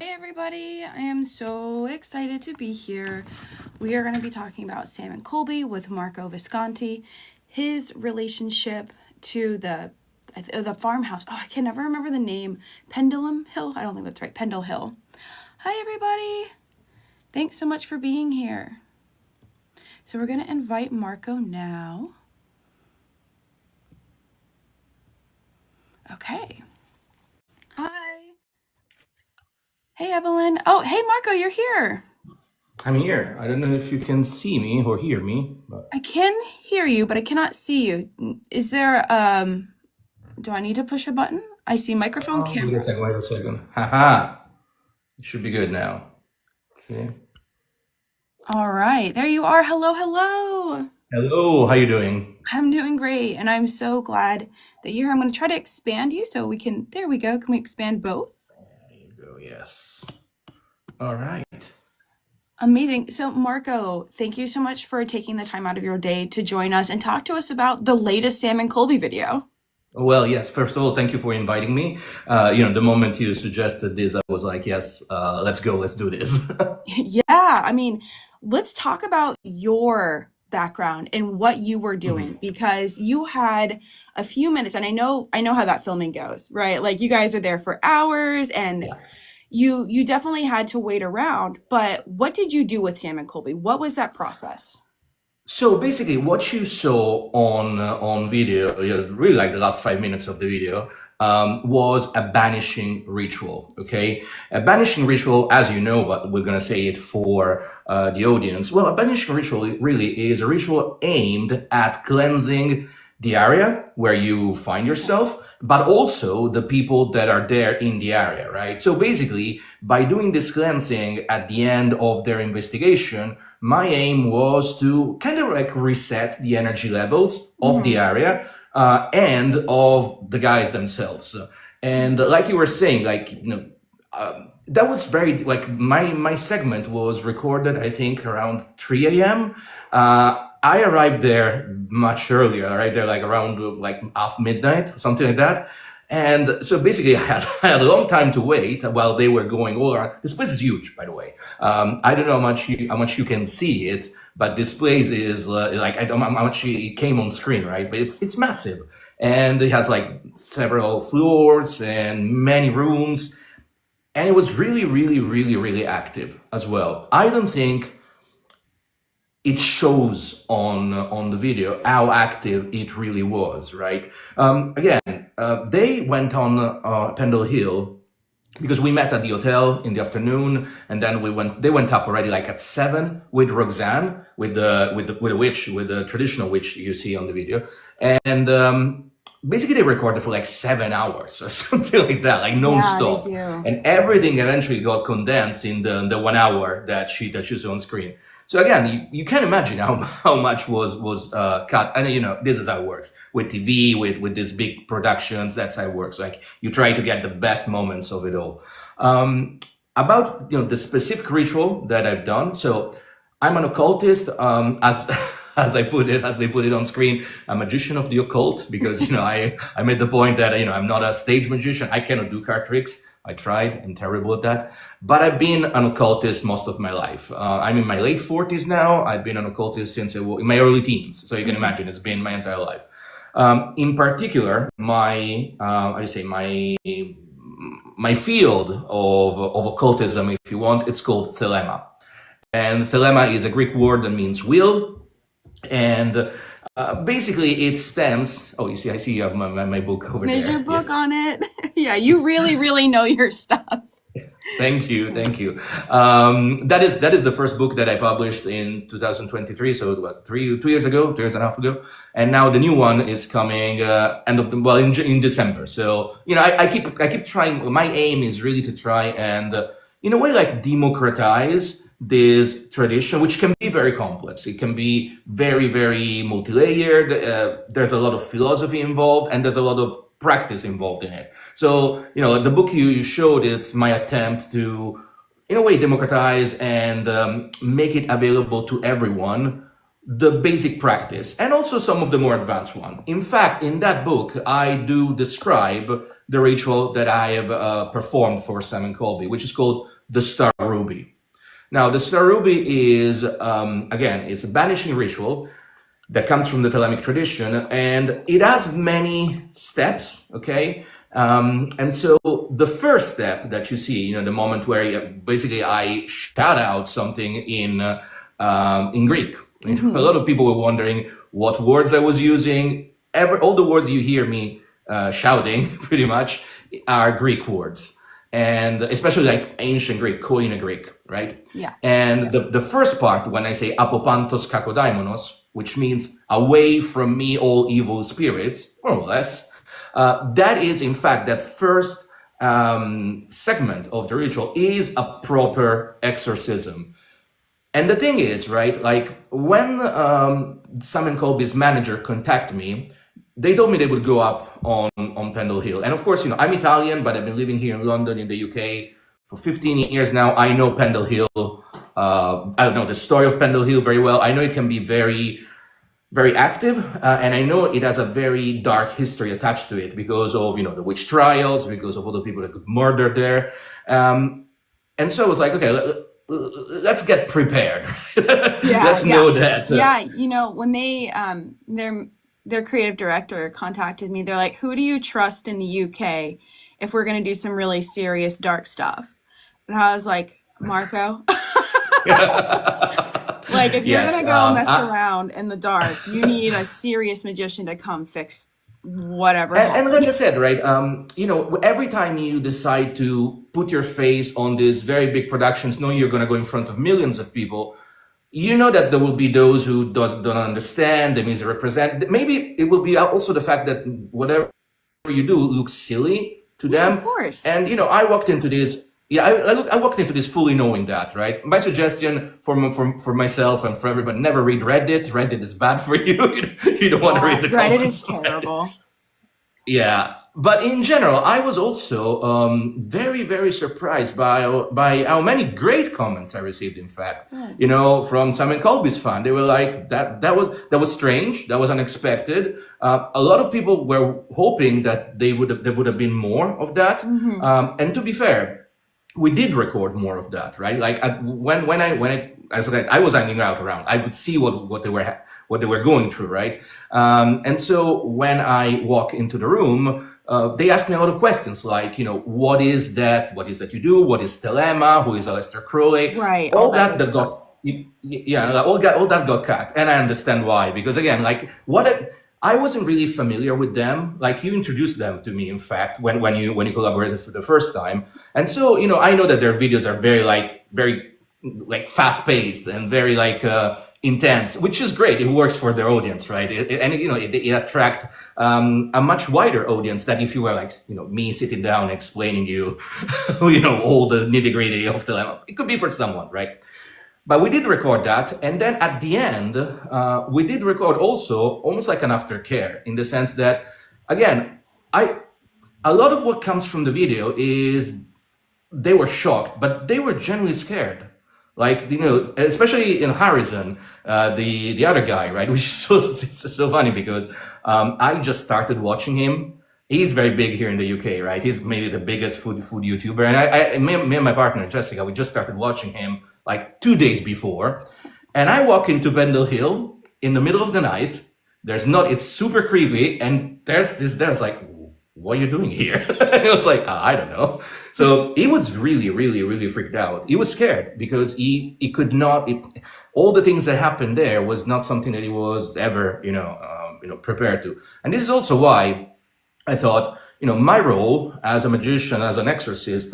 Hey everybody, I am so excited to be here. We are going to be talking about Sam and Colby with Marco Visconti, his relationship to the farmhouse. Oh, I can never remember the name. Pendulum Hill? I don't think that's right. Pendle Hill. Hi everybody. Thanks so much for being here. So we're going to invite Marco now. Okay. Hi. Hey Evelyn. Oh, hey Marco, you're here. I'm here. I don't know if you can see me or hear me, but I can hear you, but I cannot see you. Is there, do I need to push a button? I see microphone, wait a camera. second, wait a second. Haha. It should be good now. Okay. All right, there you are. Hello, hello. Hello, how you doing? I'm doing great, and I'm so glad that you're here. I'm going to try to expand you so we can, there we go. Can we expand both? There you go, yes. All right. Amazing. So, Marco, thank you so much for taking the time out of your day to join us and talk to us about the latest Sam and Colby video. Well, yes, first of all, thank you for inviting me. The moment you suggested this, I was like, yes, let's go, let's do this. Yeah, I mean, let's talk about your background and what you were doing because you had a few minutes, and I know how that filming goes, right? Like you guys are there for hours and Yeah. you definitely had to wait around, but what did you do with Sam and Colby? What was that process? So basically, what you saw on video, really like the last 5 minutes of the video, was a banishing ritual. Okay, a banishing ritual, as you know, but we're gonna say it for the audience. Well, a banishing ritual really is a ritual aimed at cleansing the area where you find yourself, but also the people that are there in the area, right? So basically, by doing this cleansing at the end of their investigation, my aim was to kind of like reset the energy levels of the area and of the guys themselves. And like you were saying, that was very like my segment was recorded, I think, around 3 a.m. I arrived there much earlier, right there, like around like after midnight, something like that. And so basically, I had a long time to wait while they were going all around. This place is huge, by the way. I don't know how much you can see it, but this place is like I don't know how much it came on screen, right? But it's massive, and it has like several floors and many rooms, and it was really, really, really, really active as well. I don't think it shows on the video how active it really was, right? They went on Pendle Hill because we met at the hotel in the afternoon, and then they went up already like at 7 with Roxanne, with the witch, with the traditional witch you see on the video, and basically they recorded for like 7 hours or something like that, like non-stop. Yeah, they do. And everything eventually got condensed in the 1 hour that she saw on screen. So again, you can imagine how much was cut. And this is how it works with TV, with these big productions. That's how it works. Like you try to get the best moments of it all. About the specific ritual that I've done. So I'm an occultist, as as they put it on screen, a magician of the occult, because I made the point that I'm not a stage magician. I cannot do card tricks. I tried. I'm terrible at that. But I've been an occultist most of my life. I'm in my late 40s now. I've been an occultist since in my early teens. So you can imagine it's been my entire life. In particular, my field of occultism, if you want, it's called thelema. And thelema is a Greek word that means wheel. And basically it stems, oh, you see, I see you have my book over there. There's your book on it. Yeah, you really, really know your stuff. Thank you. That is the first book that I published in 2023. So what, 2 years ago, 2 years and a half ago, and now the new one is coming in December. So I keep trying. My aim is really to try and in a way like democratize this tradition, which can be very complex. It can be very, very multi-layered. There's a lot of philosophy involved, and there's a lot of practice involved in it. So, the book you showed, it's my attempt to, in a way, democratize and make it available to everyone the basic practice and also some of the more advanced one. In fact, in that book, I do describe the ritual that I have performed for Sam and Colby, which is called the Star Ruby. Now, the Star Ruby is, again, it's a banishing ritual that comes from the Thelemic tradition, and it has many steps, okay? And so the first step that you see, the moment where basically I shout out something in Greek. Mm-hmm. A lot of people were wondering what words I was using. All the words you hear me shouting, pretty much, are Greek words. And especially like ancient Greek, Koine Greek, right? Yeah. And the first part, when I say apopantos kakodaimonos, which means away from me all evil spirits, more or less, that is in fact that first segment of the ritual is a proper exorcism. And the thing is, right, like when Sam and Colby's manager contacted me, they told me they would go up on Pendle Hill. And of course, I'm Italian, but I've been living here in London, in the UK, for 15 years now. I know Pendle Hill. I know the story of Pendle Hill very well. I know it can be very, very active. And I know it has a very dark history attached to it because of, the witch trials, because of all the people that got murdered there. And so I was like, okay, let's get prepared. Let's know that. When they, their creative director contacted me, they're like, who do you trust in the UK if we're going to do some really serious dark stuff? And I was like, Marco. Like, if you're going to go mess around in the dark, you need a serious magician to come fix whatever. And like I said, right, every time you decide to put your face on these very big productions, knowing you're going to go in front of millions of people, you know that there will be those who don't understand, they misrepresent. Maybe it will be also the fact that whatever you do looks silly to them. Of course. And, I walked into this, I walked into this fully knowing that, right? My suggestion for myself and for everybody, never read Reddit. Reddit is bad for you. You don't want to read the comments. Reddit is terrible. Yeah. But in general, I was also very, very surprised by how many great comments I received. In fact, from Sam and Colby's fan, they were like, "that was strange, that was unexpected." A lot of people were hoping that there would have been more of that. Mm-hmm. And to be fair, we did record more of that, right? Like when I was hanging out around, I would see what they were going through, right? And so when I walk into the room, they ask me a lot of questions, like, what is that? What is that you do? What is Thelema? Who is Aleister Crowley? Right. All that got cut, and I understand why. Because again, like I wasn't really familiar with them. Like you introduced them to me, in fact, when you collaborated for the first time, and so I know that their videos are very fast paced and very intense, which is great. It works for their audience, right? It attract a much wider audience than if you were me sitting down explaining you, all the nitty gritty of the lemma. It could be for someone, right? But we did record that, and then at the end, we did record also almost like an aftercare, in the sense that, again, a lot of what comes from the video is they were shocked, but they were genuinely scared. Like, especially in Harrison, the other guy, right? Which is so funny because I just started watching him. He's very big here in the UK, right? He's maybe the biggest food YouTuber. And me and my partner, Jessica, we just started watching him like 2 days before. And I walk into Pendle Hill in the middle of the night. It's super creepy. And there's like, what are you doing here? And I was like, I don't know. So he was really, really, really freaked out. He was scared because he could not, all the things that happened there was not something that he was ever, prepared to. And this is also why I thought, my role as a magician, as an exorcist,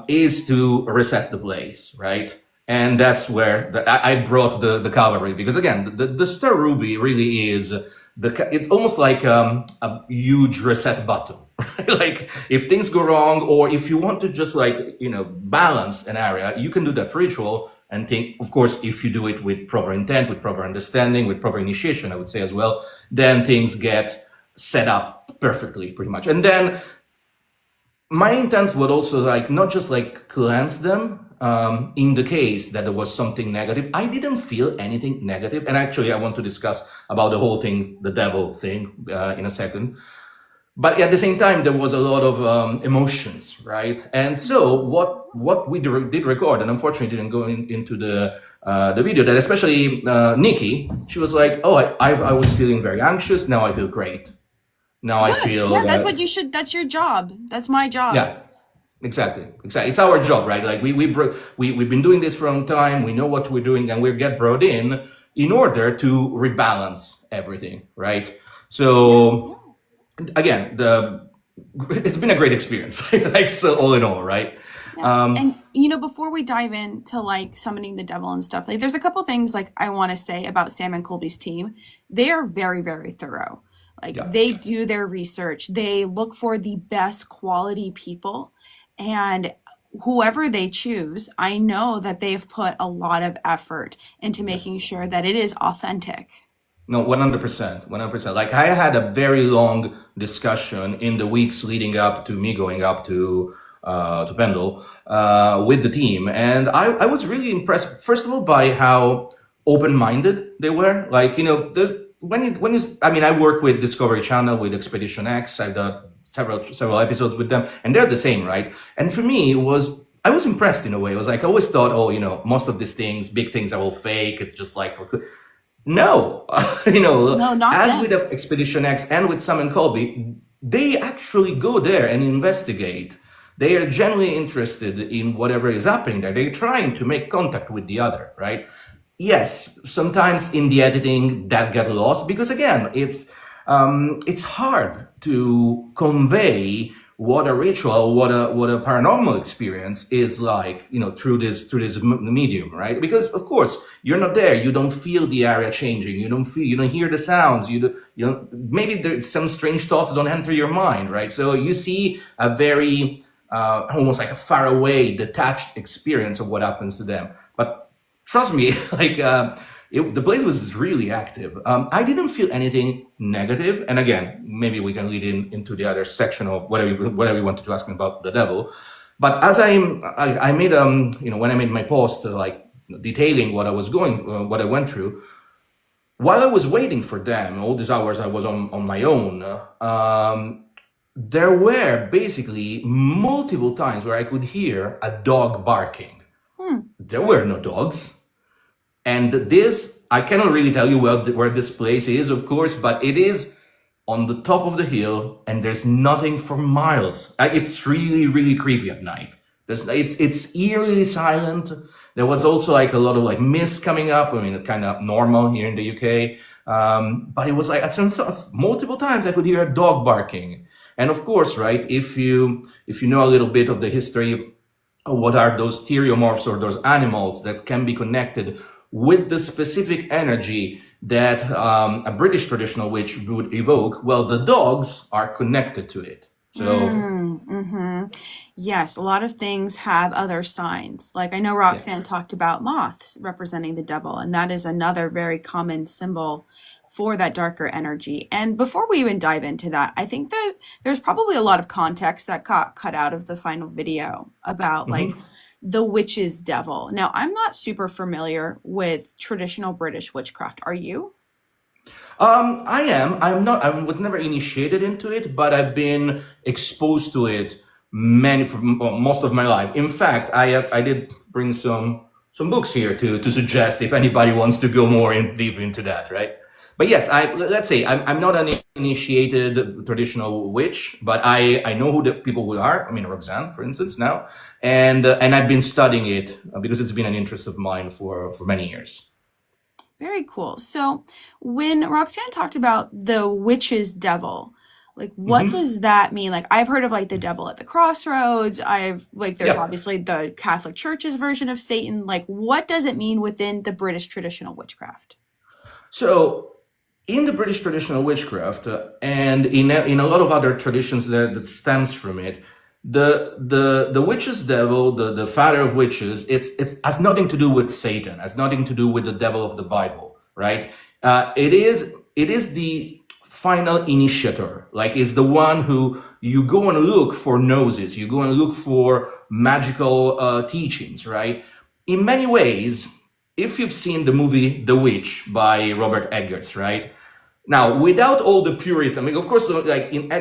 is to reset the place, right? And that's where I brought the cavalry, because again, the Star Ruby really is it's almost like a huge reset button. Right? Like if things go wrong, or if you want to just balance an area, you can do that ritual and think, of course, if you do it with proper intent, with proper understanding, with proper initiation, I would say as well, then things get set up perfectly, pretty much. And then my intent would also not just cleanse them, in the case that there was something negative. I didn't feel anything negative. And actually, I want to discuss about the whole thing, the devil thing, in a second. But at the same time, there was a lot of emotions, right? And so what we did record, and unfortunately didn't go into the video, that especially Nikki, she was like, oh, I was feeling very anxious. Now I feel great. Now I feel... Yeah, that's what you should, that's your job. That's my job. Yeah, exactly. It's our job, right? Like we've been doing this for a long time. We know what we're doing, and we get brought in order to rebalance everything, right? So... Again, it's been a great experience, like, so all in all, right? Yeah. And you know, before we dive into like summoning the devil and stuff, like there's a couple things like I want to say about Sam and Colby's team. They are very, very thorough. Like they do their research. They look for the best quality people, and whoever they choose, I know that they've put a lot of effort into making sure that it is authentic. No, 100%, 100%. Like I had a very long discussion in the weeks leading up to me going up to Pendle with the team, and I was really impressed. First of all, by how open-minded they were. Like, you know, there's I mean, I work with Discovery Channel with Expedition X. I've done several episodes with them, and they're the same, right? And for me, I was impressed in a way. It was like I always thought, oh, you know, most of these things, big things, are all fake. It's just like for. No, you know, as with Expedition X and with Sam and Colby, they actually go there and investigate. They are genuinely interested in whatever is happening there. They're trying to make contact with the other, right? Yes, sometimes in the editing that get lost because again, it's hard to convey what a ritual, what a paranormal experience is like, you know, through this medium, right? Because of course you're not there, you don't feel the area changing, you don't hear the sounds, you don't maybe there's some strange thoughts don't enter your mind, right? So you see a very almost like a far away, detached experience of what happens to them. But trust me, like the place was really active. I didn't feel anything negative. And again, maybe we can lead into the other section of whatever you wanted to ask me about the devil. But as I made, you know, when I made my post, like detailing what I went through, while I was waiting for them, all these hours I was on my own, there were basically multiple times where I could hear a dog barking. There were no dogs. And this, I cannot really tell you where this place is, of course, but it is on the top of the hill and there's nothing for miles. It's really, really creepy at night. It's eerily silent. There was also like a lot of like mist coming up. I mean, kind of normal here in the UK. But it was like multiple times I could hear a dog barking. And of course, right, if you know a little bit of the history of what are those stereomorphs or those animals that can be connected with the specific energy that a British traditional witch would evoke, well, the dogs are connected to it. So, yes, a lot of things have other signs. Like I know Roxanne talked about moths representing the devil, and that is another very common symbol for that darker energy. And before we even dive into that, I think that there's probably a lot of context that got cut out of the final video about like the witch's devil. Now, I'm not super familiar with traditional British witchcraft. Are you? I am. I was never initiated into it, but I've been exposed to it most of my life. In fact, I did bring some books here to suggest if anybody wants to go more deep into that, right? But yes, let's say I'm not an initiated traditional witch, but I know who the people who are. I mean, Roxanne, for instance, now, and I've been studying it because it's been an interest of mine for many years. Very cool. So when Roxanne talked about the witch's devil, like what does that mean? Like I've heard of like the devil at the crossroads. There's obviously the Catholic Church's version of Satan. Like what does it mean within the British traditional witchcraft? So in the British traditional witchcraft and in a lot of other traditions that stems from it, the witch's devil, the father of witches, it has nothing to do with Satan, has nothing to do with the devil of the Bible, right? It is the final initiator, like is the one who you go and look for gnosis, you go and look for magical teachings, right? In many ways, if you've seen the movie The Witch by Robert Eggers, right? Now, without all the purity, I mean, of course, like in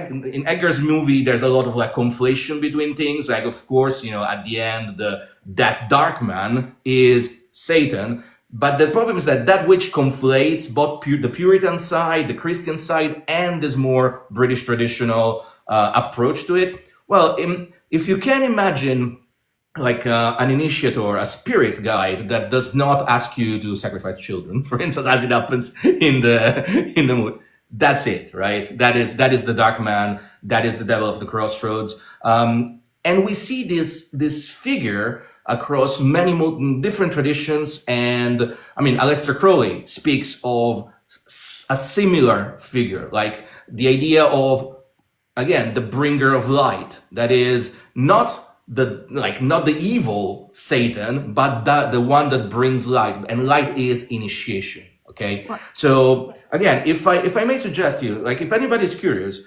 Eggers' movie, there's a lot of like conflation between things. Like, of course, you know, at the end, that dark man is Satan. But the problem is that witch conflates both the Puritan side, the Christian side, and this more British traditional approach to it. Well, if you can imagine like an initiator, a spirit guide that does not ask you to sacrifice children, for instance, as it happens in the movie. That's it, right? That is the dark man. That is the devil of the crossroads. And we see this figure across many different traditions. And I mean, Aleister Crowley speaks of a similar figure, like the idea of, again, the bringer of light. That is not the evil Satan, but the one that brings light, and light is initiation. Okay, what? So again, if I may suggest you, like if anybody's curious,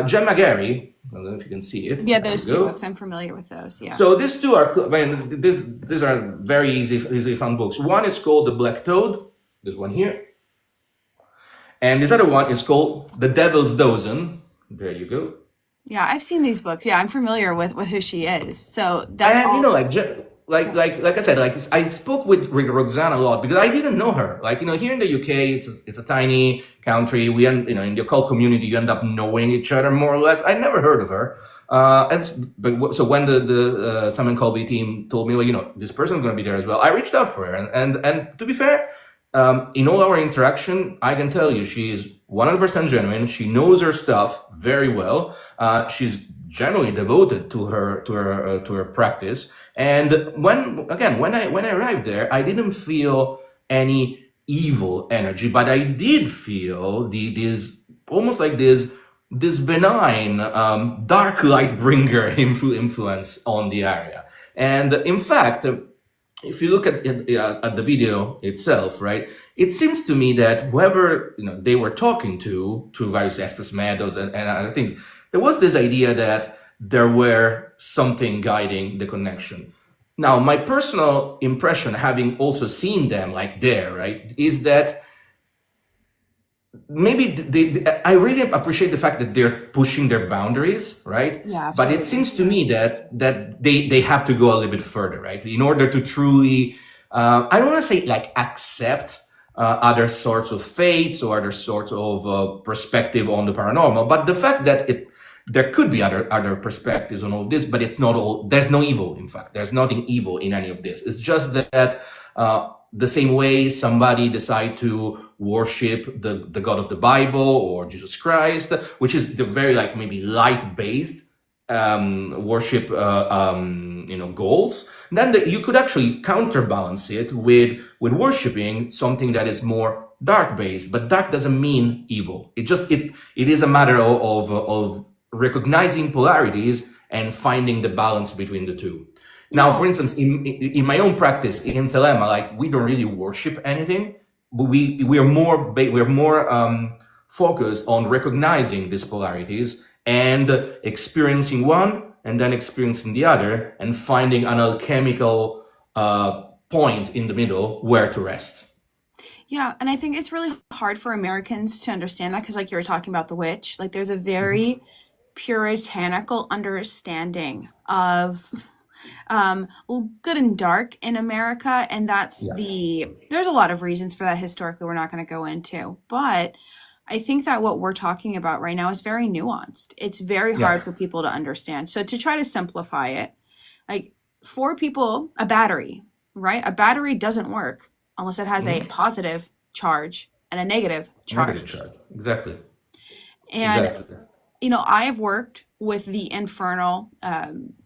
Jen McGarry, I don't know if you can see it. Yeah, those two books, I'm familiar with those. Yeah. So these two are, I mean, these are very easily found books. One is called The Black Toad. This one here, and this other one is called The Devil's Dozen. There you go. Yeah, I've seen these books. Yeah, I'm familiar with who she is. So that's and all. You know, like I said, like I spoke with Roxanne a lot because I didn't know her. Like, you know, here in the UK, it's a tiny country. In the occult community, you end up knowing each other more or less. I never heard of her. So when the Sam and Colby team told me, well, you know, this person's going to be there as well, I reached out for her. And to be fair, in all our interaction, I can tell you she is 100% genuine. She knows her stuff very well. She's generally devoted to her practice. And when I arrived there, I didn't feel any evil energy, but I did feel this almost like this benign dark light bringer influence on the area. And in fact, if you look at the video itself, right, it seems to me that whoever they were talking to through various Estes Meadows and other things, there was this idea that there were something guiding the connection. Now, my personal impression, having also seen them like there, right, is that maybe I really appreciate the fact that they're pushing their boundaries, right? Yeah, but it seems to me that they have to go a little bit further, right? In order to truly, I don't want to say like accept other sorts of faiths or other sorts of perspective on the paranormal, but the fact that there could be other perspectives on all this, but it's not all. There's no evil. In fact, there's nothing evil in any of this. It's just that the same way somebody decide to worship the God of the Bible or Jesus Christ, which is the very like maybe light-based worship goals, then you could actually counterbalance it with worshiping something that is more dark-based. But dark doesn't mean evil. It is a matter of recognizing polarities and finding the balance between the two. Now, for instance, in my own practice in Thelema, like we don't really worship anything, but we are more focused on recognizing these polarities and experiencing one and then experiencing the other and finding an alchemical point in the middle where to rest. Yeah, and I think it's really hard for Americans to understand that because, like you were talking about the witch, like there's a very puritanical understanding of good and dark in America, and that's there's a lot of reasons for that historically we're not going to go into, but I think that what we're talking about right now is very nuanced. It's very hard for people to understand. So to try to simplify it, like for people, a battery, right? A battery doesn't work unless it has a positive charge and a negative charge. Exactly. And I have worked with the infernal.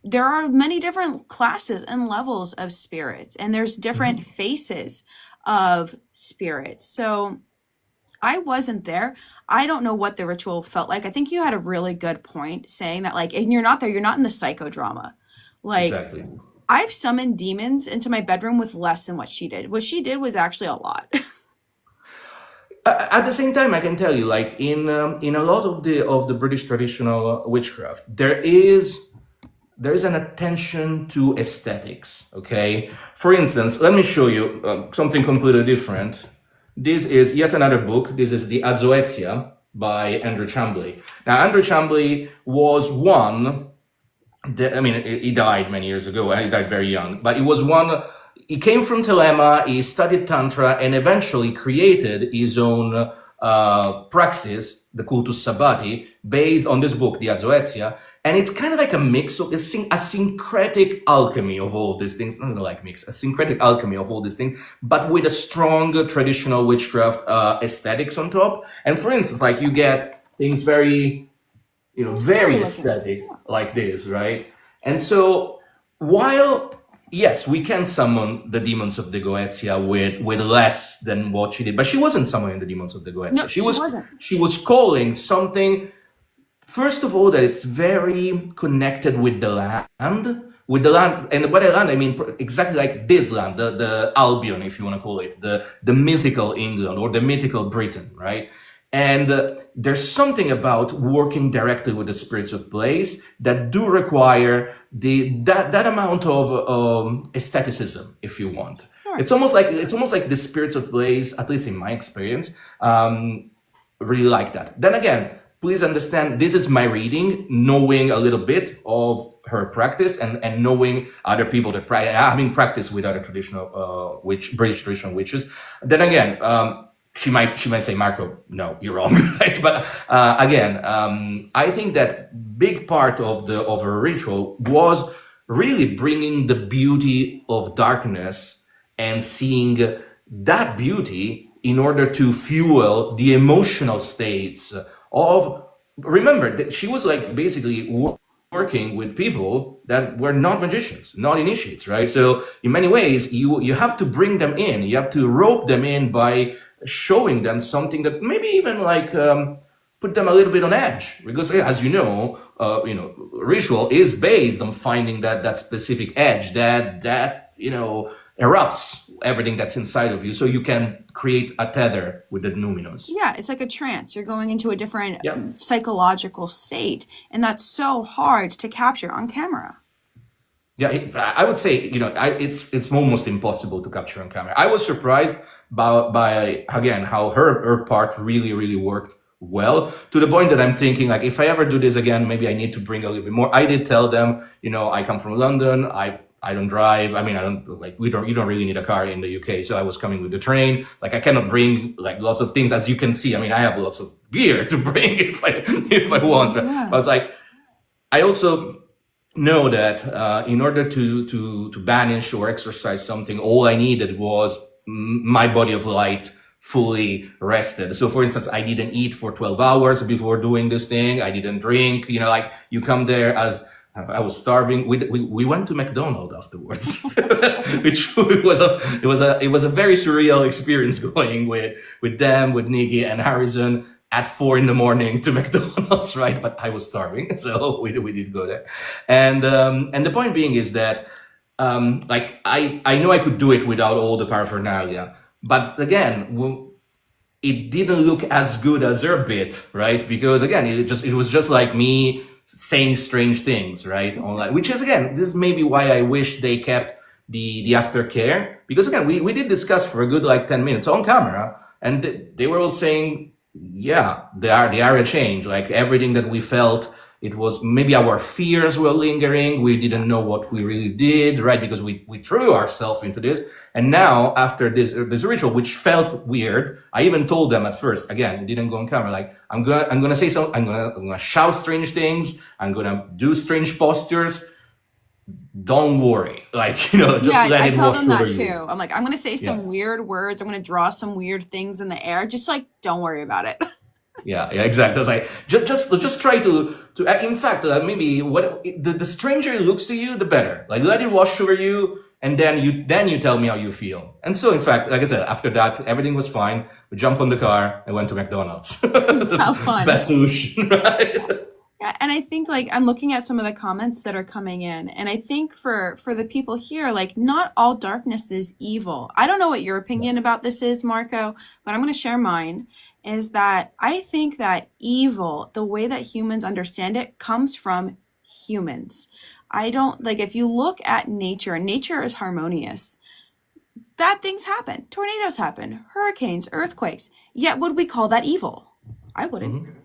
There are many different classes and levels of spirits, and there's different faces of spirits. So I wasn't there. I don't know what the ritual felt like. I think you had a really good point saying that, like, and you're not there, you're not in the psychodrama. Like, I've summoned demons into my bedroom with less than what she did. What she did was actually a lot. At the same time, I can tell you, like in a lot of the British traditional witchcraft, there is an attention to aesthetics. Okay, for instance, let me show you something completely different. This is yet another book. This is the Azoetia by Andrew Chambly. Now, Andrew Chambly was one. I mean, he died many years ago. He died very young, but he was one. He came from Telema. He studied Tantra and eventually created his own praxis, the Cultus Sabbati, based on this book, the Azoetia. And it's kind of like a mix of a syncretic alchemy of all these things. Not like mix, a syncretic alchemy of all these things, but with a strong traditional witchcraft aesthetics on top. And for instance, like you get things very, very aesthetic like this, right? And so while, yes, we can summon the demons of the Goetia with less than what she did, but she wasn't summoning the demons of the Goetia. No, she wasn't. She was calling something, first of all, that it's very connected with the land, and by the land I mean exactly like this land, the Albion, if you want to call it, the mythical England or the mythical Britain, right? And there's something about working directly with the spirits of place that do require that amount of aestheticism, if you want. Sure. It's almost like the spirits of place, at least in my experience, really like that. Then again, please understand, this is my reading, knowing a little bit of her practice and knowing other people that having practiced with other traditional British traditional witches. Then again, she might say, Marco, no, you're wrong, right? But again, I think that big part of her ritual was really bringing the beauty of darkness and seeing that beauty in order to fuel the emotional states of. Remember that she was like basically working with people that were not magicians, not initiates, right? So in many ways, you have to bring them in, you have to rope them in by showing them something that maybe even like put them a little bit on edge, because as you know, ritual is based on finding that specific edge that erupts everything that's inside of you, so you can create a tether with the numinous. Yeah, it's like a trance. You're going into a different psychological state, and that's so hard to capture on camera. Yeah, I would say, it's almost impossible to capture on camera. I was surprised by again, how her part really, really worked well, to the point that I'm thinking, like, if I ever do this again, maybe I need to bring a little bit more. I did tell them, I come from London, I don't drive. I mean, you don't really need a car in the UK. So I was coming with the train. Like, I cannot bring like lots of things, as you can see. I mean, I have lots of gear to bring if I want. Yeah. I was like, I also know that in order to banish or exorcise something, all I needed was my body of light fully rested. So for instance, I didn't eat for 12 hours before doing this thing. I didn't drink, like you come there as I was starving. We went to McDonald's afterwards, which was a very surreal experience, going with them, with Nikki and Harrison at 4 a.m. to McDonald's, right? But I was starving, so we did go there. And the point being is that like I know I could do it without all the paraphernalia, but again, it didn't look as good as her bit, right? Because again, it was just like me saying strange things, right? Online, which is, again, this is maybe why I wish they kept the aftercare, because again, we did discuss for a good like 10 minutes on camera, and they were all saying, yeah, the area changed, like everything that we felt, it was maybe our fears were lingering, we didn't know what we really did, right? Because we threw ourselves into this, and now after this ritual, which felt weird, I even told them at first, again, it didn't go on camera, like I'm gonna say something, I'm gonna shout strange things, I'm gonna do strange postures. Don't worry, like, just let it wash over you. I tell them that too. I'm like, I'm gonna say some weird words, I'm gonna draw some weird things in the air, just like, don't worry about it. Yeah, exactly. I was like, just try to. In fact, maybe what the stranger it looks to you, the better. Like, let it wash over you, and then you tell me how you feel. And so, in fact, like I said, after that, everything was fine. We jumped on the car and went to McDonald's. How fun! Best solution, right? Yeah, and I think like I'm looking at some of the comments that are coming in, and I think for the people here, like not all darkness is evil. I don't know what your opinion about this is, Marco, but I'm going to share mine. Is that I think that evil, the way that humans understand it, comes from humans. I don't like if you look at nature, nature is harmonious. Bad things happen, tornadoes happen, hurricanes, earthquakes. Yet would we call that evil? I wouldn't.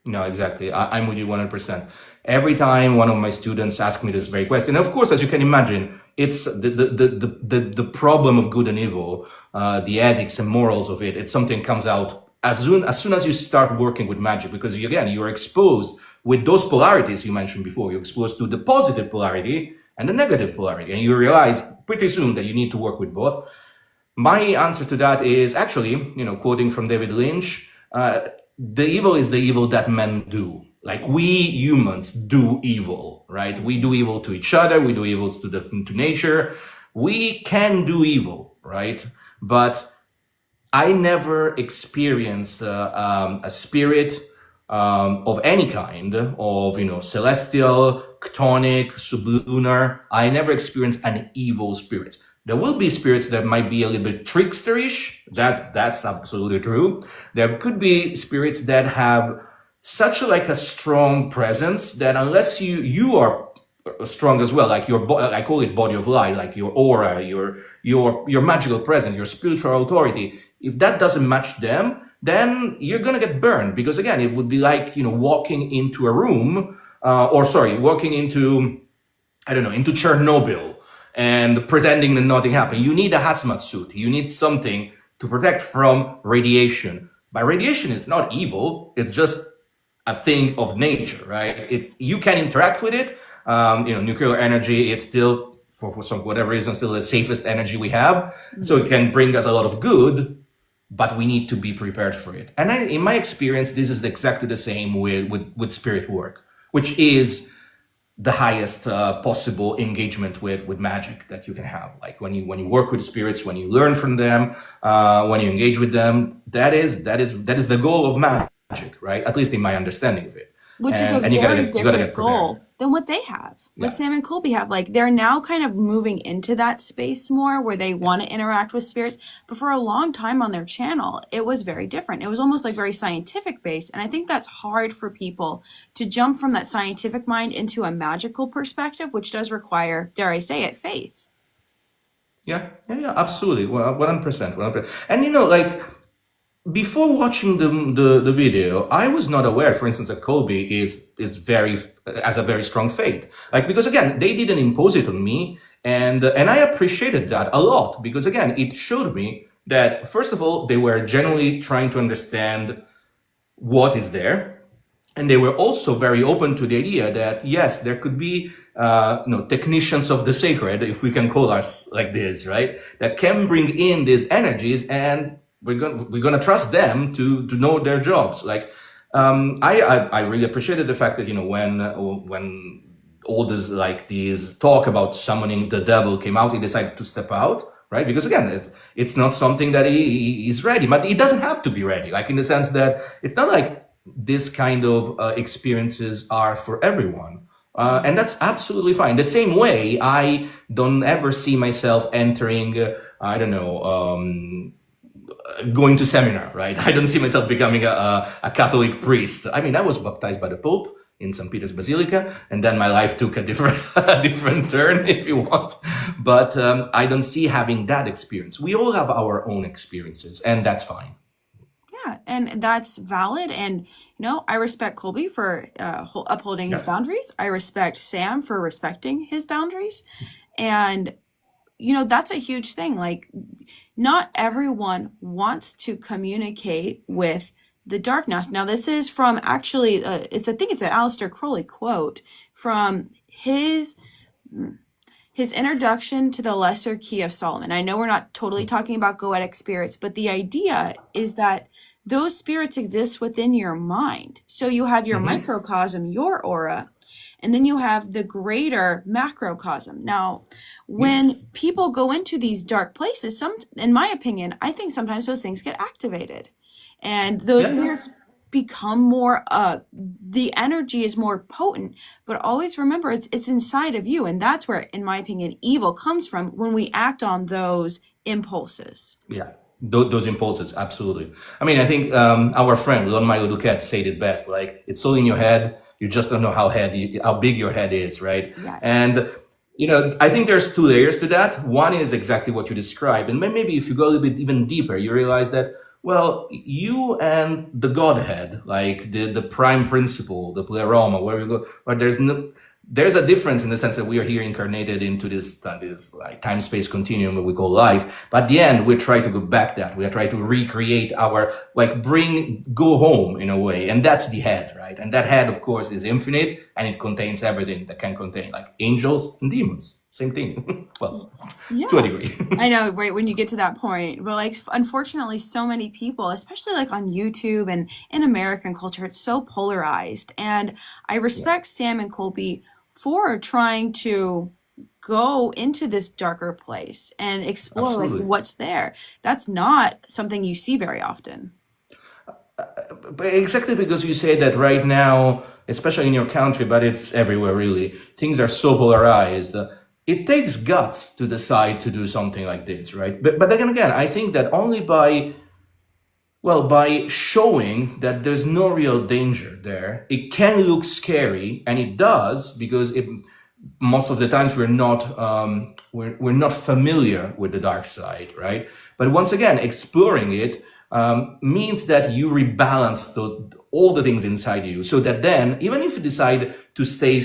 No, exactly. I'm with you 100%. Every time one of my students asks me this very question, of course, as you can imagine, it's the problem of good and evil, the ethics and morals of it. It's something comes out as soon as you start working with magic, because again, you're exposed with those polarities you mentioned before. You're exposed to the positive polarity and the negative polarity, and you realize pretty soon that you need to work with both. My answer to that is actually, quoting from David Lynch, the evil is the evil that men do. Like we humans do evil, right? We do evil to each other. We do evils to nature. We can do evil, right? But I never experienced a spirit of any kind of, celestial, chthonic, sublunar. I never experienced an evil spirit. There will be spirits that might be a little bit tricksterish. That's absolutely true. There could be spirits that have such a strong presence that unless you are strong as well, like I call it body of light, like your aura, your magical presence, your spiritual authority. If that doesn't match them, then you're gonna get burned, because again, it would be like walking into a room, walking into into Chernobyl and pretending that nothing happened. You need a hazmat suit. You need something to protect from radiation. But radiation is not evil. It's just a thing of nature, right? You can interact with it. Nuclear energy, it's still, for some whatever reason, still the safest energy we have. Mm-hmm. So it can bring us a lot of good, but we need to be prepared for it. And in my experience, this is exactly the same with spirit work, which is the highest possible engagement with magic that you can have. Like when you work with spirits, when you learn from them, when you engage with them, that is the goal of magic, right? At least in my understanding of it. Which is a very different goal than what they have. What Sam and Colby have. Like they're now kind of moving into that space more where they want to interact with spirits. But for a long time on their channel, it was very different. It was almost like very scientific based. And I think that's hard for people to jump from that scientific mind into a magical perspective, which does require, dare I say it, faith. Yeah, absolutely. Well, 100%. And before watching the video, I was not aware, for instance, that Colby has a very strong faith. Because again, they didn't impose it on me, and I appreciated that a lot, because again, it showed me that first of all, they were genuinely trying to understand what is there, and they were also very open to the idea that yes, there could be technicians of the sacred, if we can call us like this, right? That can bring in these energies, and we're gonna trust them to know their jobs. I really appreciated the fact that when all this these talk about summoning the devil came out, he decided to step out, right? Because again, it's not something that he's ready, but he doesn't have to be ready. In the sense that it's not like this kind of experiences are for everyone. And that's absolutely fine. The same way, I don't ever see myself entering, going to seminar, right? I don't see myself becoming a Catholic priest. I mean, I was baptized by the Pope in St. Peter's Basilica, and then my life took a different turn, if you want. But I don't see having that experience. We all have our own experiences, and that's fine. Yeah, and that's valid. And, I respect Colby for upholding his boundaries. I respect Sam for respecting his boundaries. And that's a huge thing. Not everyone wants to communicate with the darkness. Now, this is from actually, I think it's an Aleister Crowley quote from his introduction to the Lesser Key of Solomon. I know we're not totally talking about goetic spirits, but the idea is that those spirits exist within your mind. So you have your microcosm, your aura, and then you have the greater macrocosm. Now, when people go into these dark places, in my opinion, I think sometimes those things get activated. And those spirits become more, the energy is more potent. But always remember, it's inside of you. And that's where, in my opinion, evil comes from, when we act on those impulses. Yeah, those impulses, absolutely. I mean, I think our friend Lon Milo Duquette said it best. Like, it's all in your head. You just don't know how big your head is, right? Yes. And I think there's two layers to that. One is exactly what you described, and maybe if you go a little bit even deeper, you realize that, well, you and the Godhead, like the prime principle, the pleroma, where you go, but there's a difference in the sense that we are here incarnated into this like time-space continuum that we call life. But at the end, we try to go back that. We try to recreate our, like, go home in a way. And that's the head, right? And that head, of course, is infinite, and it contains everything that can contain, like angels and demons. Same thing. Well, Yeah. to a degree. I know, right, when you get to that point. But like, unfortunately, so many people, especially like on YouTube and in American culture, it's so polarized. And I respect Sam and Colby for trying to go into this darker place and explore Absolutely. like what's there. That's not something you see very often. But exactly because you say that right now, especially in your country, but it's everywhere really, things are so polarized. It takes guts to decide to do something like this, right? But then again, I think that only by showing that there's no real danger there, it can look scary, and it does, because most of the times we're not familiar with the dark side, right? But once again, exploring it means that you rebalance all the things inside you, so that then, even if you decide to stay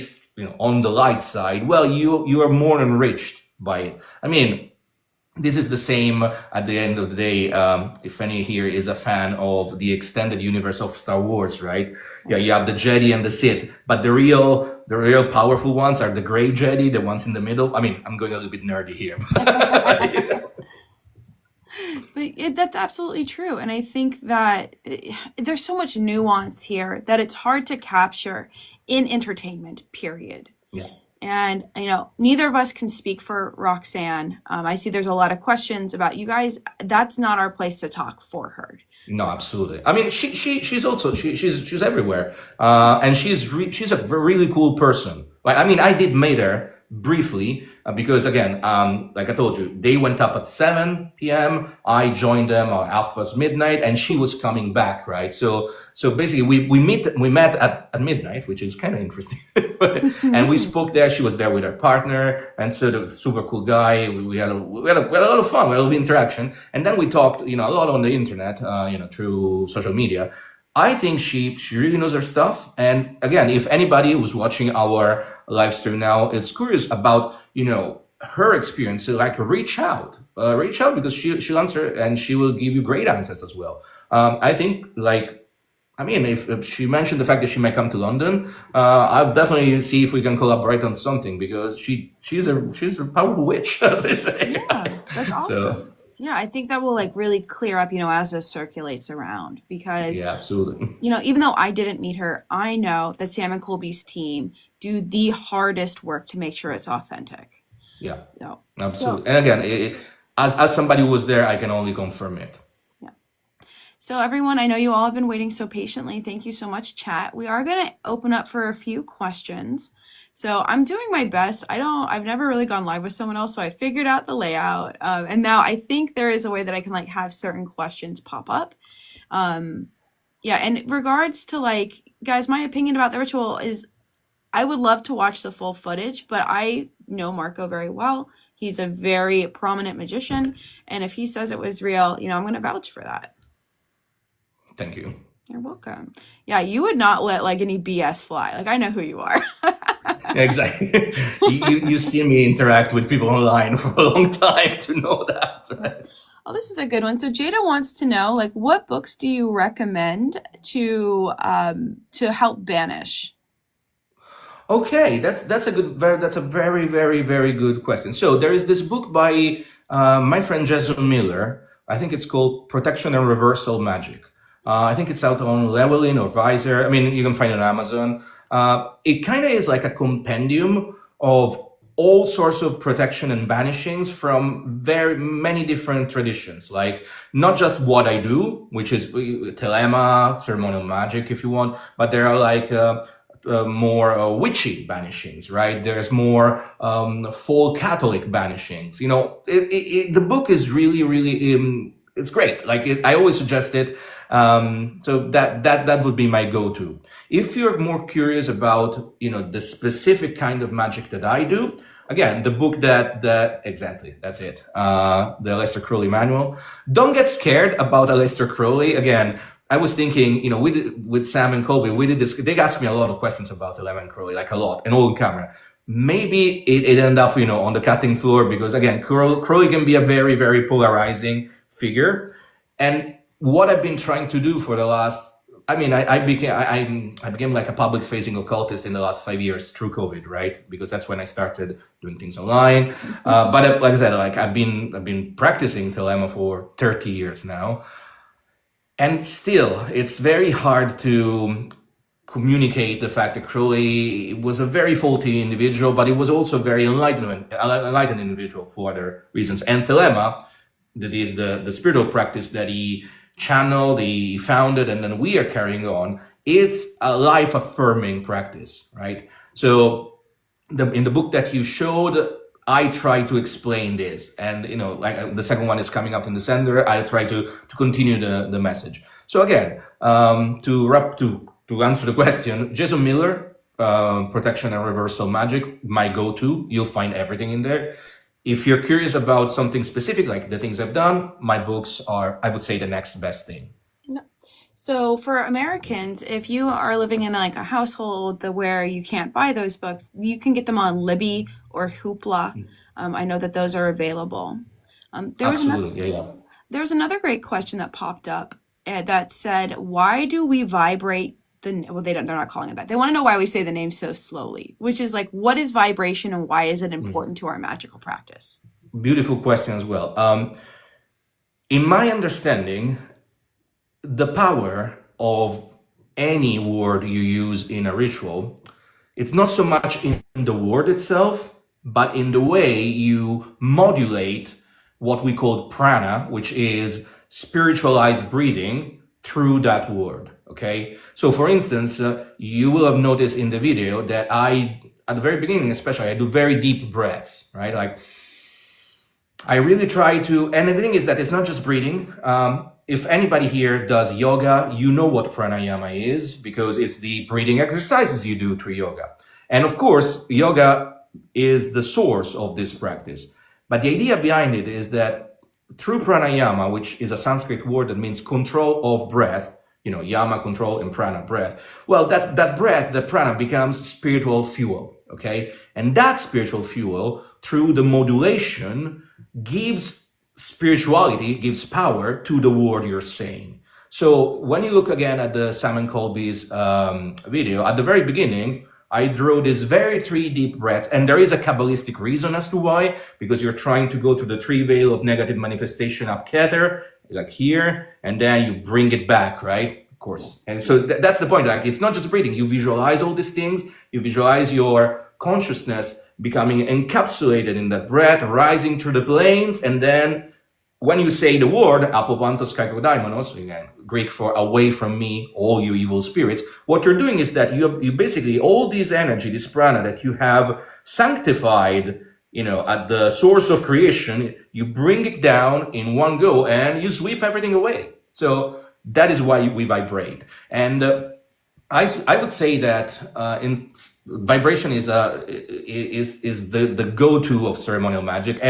on the light side, well, you are more enriched by it. I mean, this is the same at the end of the day. If any here is a fan of the extended universe of Star Wars, right? Yeah, you have the Jedi and the Sith, but the real powerful ones are the gray Jedi, the ones in the middle. I mean, I'm going a little bit nerdy here. But that's absolutely true. And I think that there's so much nuance here that it's hard to capture in entertainment, period. Yeah. And, neither of us can speak for Roxanne. I see there's a lot of questions about you guys. That's not our place to talk for her. No, absolutely. I mean, she's also, she's everywhere. And she's a really cool person. Like, I mean, I did meet her briefly because, again, like I told you, they went up at 7 p.m. I joined them after midnight, and she was coming back, right? So basically, we met at midnight, which is kind of interesting. And we spoke there. She was there with her partner, and so the super cool guy. We had a lot of fun, we had a lot of interaction, and then we talked, a lot on the internet, through social media. I think she really knows her stuff. And again, if anybody who's watching our live stream now is curious about, her experience, so like reach out because she'll answer, and she will give you great answers as well. I think if she mentioned the fact that she might come to London, I'll definitely see if we can collaborate on something, because she's a powerful witch, as they say. Yeah, that's awesome. So, yeah, I think that will really clear up, as this circulates around, because, yeah, absolutely. Even though I didn't meet her, I know that Sam and Colby's team do the hardest work to make sure it's authentic. Yeah, So, absolutely. And again, as somebody who was there, I can only confirm it. yeah. So everyone, I know you all have been waiting so patiently. Thank you so much, chat. We are going to open up for a few questions. So I'm doing my best. I've never really gone live with someone else, so I figured out the layout. And now I think there is a way that I can have certain questions pop up. Yeah, in regards to guys, my opinion about the ritual is I would love to watch the full footage, but I know Marco very well. He's a very prominent magician. And if he says it was real, I'm going to vouch for that. Thank you. You're welcome. Yeah, you would not let any BS fly. I know who you are. Exactly. you see me interact with people online for a long time to know that. Right? Oh, this is a good one. So Jada wants to know, what books do you recommend to help banish? Okay, that's a very, very, very good question. So there is this book by my friend Jason Miller. I think it's called Protection and Reversal Magic. I think it's out on Llewellyn or Visor. I mean, you can find it on Amazon. It kind of is like a compendium of all sorts of protection and banishings from very many different traditions, like not just what I do, which is telema, ceremonial magic, if you want, but there are like more witchy banishings, right? There's more full Catholic banishings. The book is really, really, it's great. Like I always suggest it. So that would be my go-to. If you're more curious about, the specific kind of magic that I do, again, the book that exactly, that's it. The Aleister Crowley manual. Don't get scared about Aleister Crowley. Again, I was thinking, with Sam and Colby, we did this. They asked me a lot of questions about Sam and Crowley, like a lot, and all on camera. Maybe it ended up, on the cutting floor because, again, Crowley can be a very, very polarizing figure. And what I've been trying to do for the last, I became like a public facing occultist in the last 5 years through COVID, right? Because that's when I started doing things online. But like I said, like I've been practicing Thelema for 30 years now. And still, it's very hard to communicate the fact that Crowley was a very faulty individual, but he was also a very enlightened individual for other reasons. And Thelema, that is the spiritual practice that he channeled, he founded, and then we are carrying on. It's a life-affirming practice, right? So in the book that you showed, I try to explain this, and like the second one is coming up in December. I try to continue the message. So again, to answer the question, Jason Miller, Protection and Reversal Magic, my go-to. You'll find everything in there. If you're curious about something specific, like the things I've done, my books are, I would say, the next best thing. So for Americans, if you are living in like a household where you can't buy those books, you can get them on Libby or Hoopla. I know that those are available. Absolutely, yeah. There was another great question that popped up that said, why do we vibrate they're not calling it that. They want to know why we say the name so slowly, which is like, what is vibration and why is it important to our magical practice? Beautiful question as well. In my understanding, the power of any word you use in a ritual, it's not so much in the word itself, but in the way you modulate what we call prana, which is spiritualized breathing through that word. Okay. So for instance, you will have noticed in the video that at the very beginning, especially, I do very deep breaths, right? Like I really try to, and the thing is that it's not just breathing. If anybody here does yoga, you know what pranayama is because it's the breathing exercises you do through yoga. And of course, yoga is the source of this practice. But the idea behind it is that through pranayama, which is a Sanskrit word that means control of breath, yama, control, and prana, breath. Well, that breath, the prana, becomes spiritual fuel, okay? And that spiritual fuel, through the modulation, gives spirituality, gives power to the word you're saying. So when you look again at the Sam and Colby's video, at the very beginning, I drew these very 3 deep breaths, and there is a Kabbalistic reason as to why, because you're trying to go to the 3 veil of negative manifestation up Kether, like here, and then you bring it back, right? Of course. And so that's the point. Like, it's not just breathing. You visualize all these things. You visualize your consciousness becoming encapsulated in that breath, rising through the planes, and then when you say the word apopantos kaikodaimonos, again, Greek for away from me, all you evil spirits, what you're doing is that you basically, all this energy, this prana that you have sanctified, at the source of creation, you bring it down in one go and you sweep everything away. So that is why we vibrate. And I would say that vibration is the go-to of ceremonial magic.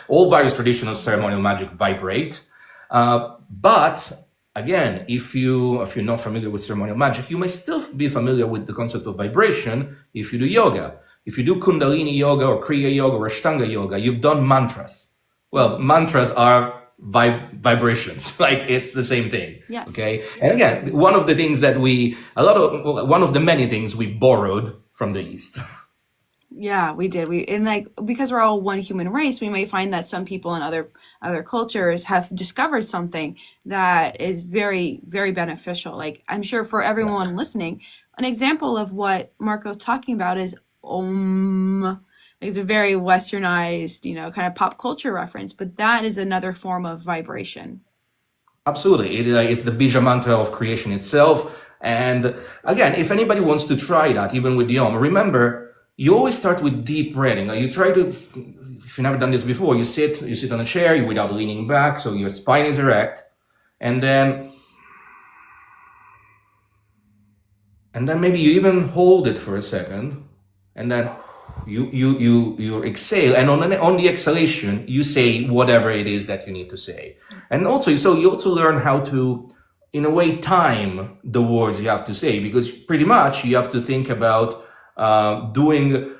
All various traditional ceremonial magic vibrate, but again, if you're not familiar with ceremonial magic, you may still be familiar with the concept of vibration if you do yoga. If you do Kundalini yoga or Kriya yoga or Ashtanga yoga, you've done mantras. Well, mantras are vibrations, like it's the same thing. Yes. Okay. And again, one of the things that one of the many things we borrowed from the East. Yeah, we did. Because we're all one human race, we may find that some people in other cultures have discovered something that is very, very beneficial. Like I'm sure for everyone listening, an example of what Marco's talking about is Om, It's a very westernized, kind of pop culture reference, but that is another form of vibration. Absolutely. It's the Bija mantra of creation itself. And again, if anybody wants to try that, even with the Om, remember, you always start with deep breathing. You try to, if you've never done this before, you sit on a chair without leaning back, so your spine is erect. And then maybe you even hold it for a second, and then you exhale, and on the exhalation you say whatever it is that you need to say. And also, so you also learn how to, in a way, time the words you have to say, because pretty much you have to think about doing,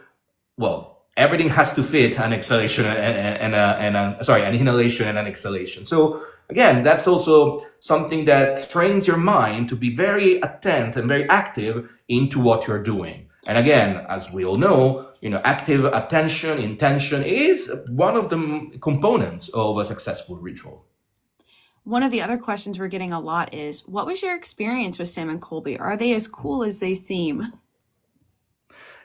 well, everything has to fit an exhalation and an inhalation and an exhalation. So again, that's also something that trains your mind to be very attent and very active into what you're doing. And again, as we all know, active attention, intention is one of the components of a successful ritual. One of the other questions we're getting a lot is, what was your experience with Sam and Colby? Are they as cool as they seem?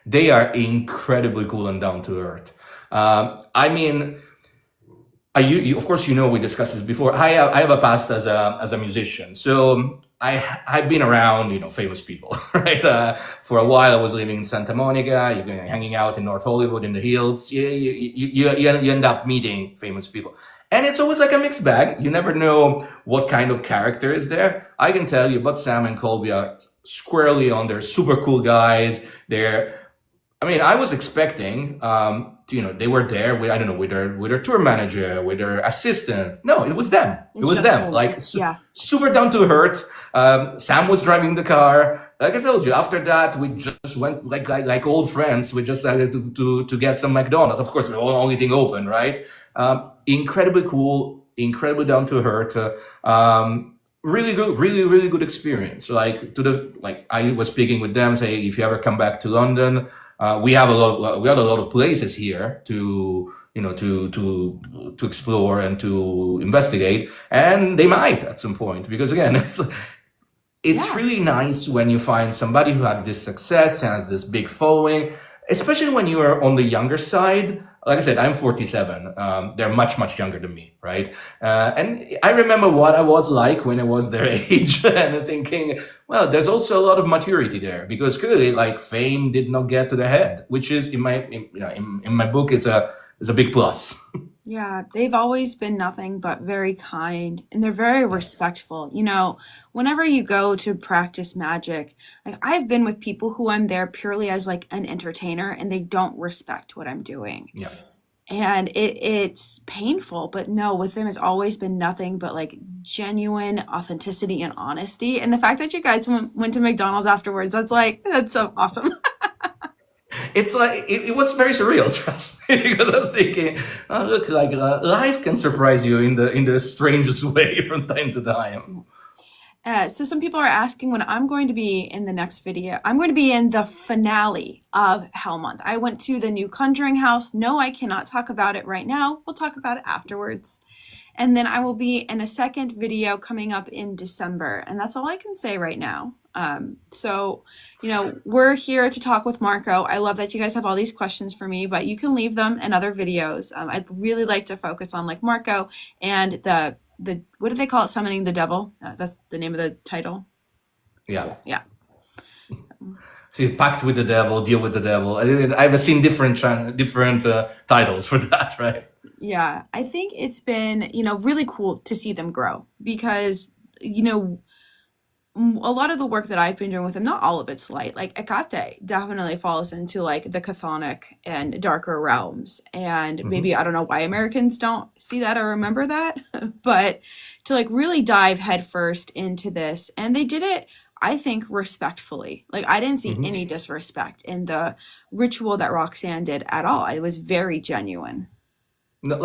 They are incredibly cool and down to earth. I mean, of course, we discussed this before. I have a past as a musician, so I've been around, famous people, right? For a while, I was living in Santa Monica. You're hanging out in North Hollywood in the hills. You end up meeting famous people, and it's always like a mixed bag. You never know what kind of character is there. I can tell you, but Sam and Colby are squarely on. They're super cool guys. I was expecting, they were there with, I don't know, with their tour manager, with their assistant. No, it was them. It was them. Like, super down to earth. Sam was driving the car. Like I told you, after that, we just went like old friends. We just decided to get some McDonald's. Of course, we were the only thing open, right? Incredibly cool, incredibly down to earth. Really good, really good experience. I was speaking with them, say, if you ever come back to London, we had a lot of places here to explore and to investigate, and they might at some point, because again, it's really nice when you find somebody who had this success and has this big following, especially when you are on the younger side. Like I said, I'm 47. They're much younger than me, right? And I remember what I was like when I was their age, and thinking, well, there's also a lot of maturity there, because clearly, like, fame did not get to the head, which is in my book, is a big plus. Yeah, they've always been nothing but very kind, and they're very respectful. Whenever you go to practice magic, like, I've been with people who I'm there purely as like an entertainer, and they don't respect what I'm doing. Yeah. And it's painful, but no, with them it's always been nothing but like genuine authenticity and honesty. And the fact that you guys went to McDonald's afterwards, that's so awesome. It's like, it was very surreal, trust me, because I was thinking, oh, look, like, life can surprise you in the strangest way from time to time. So some people are asking when I'm going to be in the next video. I'm going to be in the finale of Hell Month. I went to the new Conjuring House. No, I cannot talk about it right now. We'll talk about it afterwards. And then I will be in a second video coming up in December. And that's all I can say right now. So, we're here to talk with Marco. I love that you guys have all these questions for me, but you can leave them in other videos. I'd really like to focus on like Marco and the what do they call it? Summoning the devil. That's the name of the title. Yeah. Yeah. See, pact with the devil, deal with the devil. I've seen different titles for that, right? Yeah. I think it's been, really cool to see them grow, because, a lot of the work that I've been doing with them, not all of it's light. Like Hecate definitely falls into like the chthonic and darker realms. And maybe, I don't know why Americans don't see that or remember that, but to like really dive headfirst into this. And they did it, I think, respectfully. Like, I didn't see any disrespect in the ritual that Roxanne did at all. It was very genuine. No,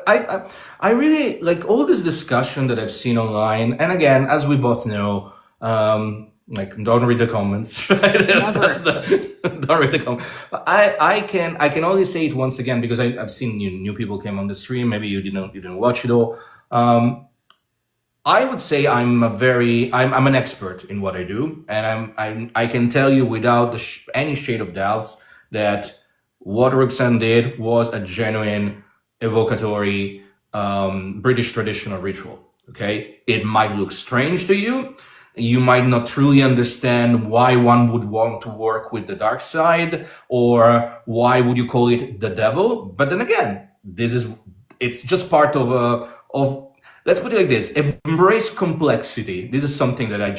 I really like all this discussion that I've seen online. And again, as we both know, don't read the comments, right? Don't read the comments. But I can only say it once again, because I've seen new people came on the stream. Maybe you didn't watch it all. I would say I'm an expert in what I do, and I can tell you without any shade of doubts that what Roxanne did was a genuine evocatory British traditional ritual. Okay, it might look strange to you. You might not truly understand why one would want to work with the dark side, or why would you call it the devil. But then again, it's just part of let's put it like this: embrace complexity. This is something that I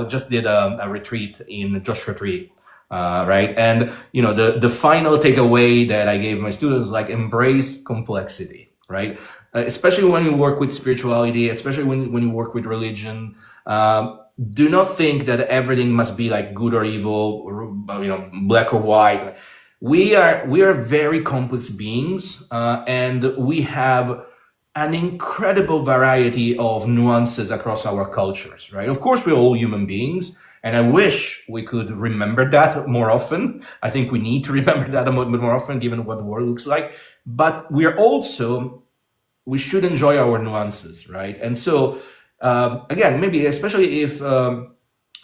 just did a retreat in Joshua Tree, right? And the final takeaway that I gave my students, like, embrace complexity, right? Especially when you work with spirituality, especially when you work with religion. Do not think that everything must be like good or evil, or black or white. We are very complex beings, and we have an incredible variety of nuances across our cultures, right? Of course, we're all human beings, and I wish we could remember that more often. I think we need to remember that a bit more often, given what the world looks like. But we should enjoy our nuances, right? And so, again, maybe especially if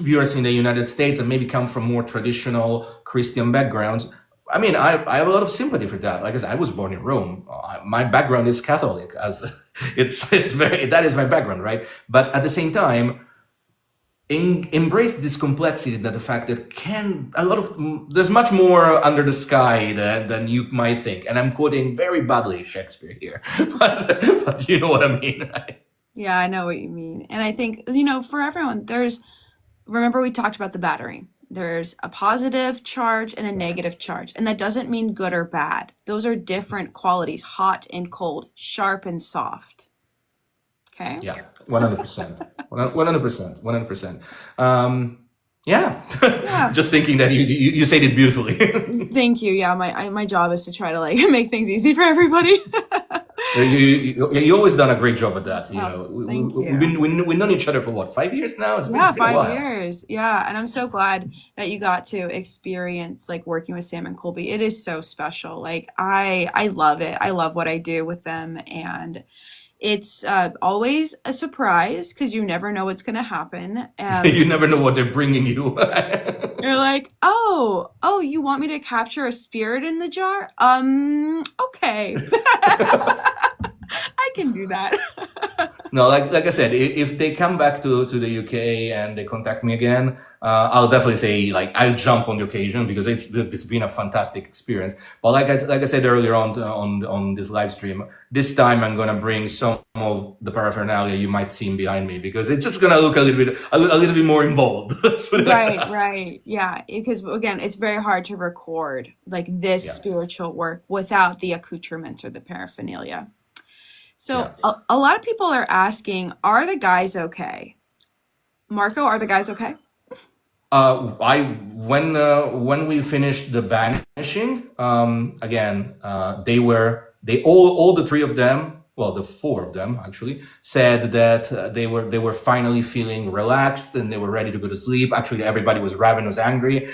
viewers in the United States and maybe come from more traditional Christian backgrounds, I mean, I have a lot of sympathy for that. Like I said, I was born in Rome. My background is Catholic, as that is my background, right? But at the same time, embrace this complexity, that the fact that there's much more under the sky than you might think. And I'm quoting very badly Shakespeare here, but you know what I mean, right? Yeah, I know what you mean. And I think, for everyone, remember we talked about the battery. There's a positive charge and a negative charge. And that doesn't mean good or bad. Those are different qualities: hot and cold, sharp and soft. Okay? Yeah, 100%. 100%. Yeah. Just thinking that you said it beautifully. Thank you. Yeah, my job is to try to make things easy for everybody. You always done a great job at that. Thank you. We've known each other for what, 5 years now? It's been 5 years. Yeah, and I'm so glad that you got to experience working with Sam and Colby. It is so special. I love it. I love what I do with them, and it's always a surprise because you never know what's going to happen. You never know what they're bringing you. You're like, oh, you want me to capture a spirit in the jar? Okay. I can do that. No, like I said, if they come back to the UK and they contact me again, I'll definitely say I'll jump on the occasion, because it's been a fantastic experience. But like I said earlier on this live stream, this time I'm gonna bring some of the paraphernalia you might see behind me, because it's just gonna look a little bit more involved. Right. Yeah, because again, it's very hard to record this spiritual work without the accoutrements or the paraphernalia. So a lot of people are asking, are the guys okay? Marco, are the guys okay? When we finished the Banishing, again, all the three of them, well, the four of them actually, said that they were finally feeling relaxed and they were ready to go to sleep. Actually, everybody was ravenous, hungry,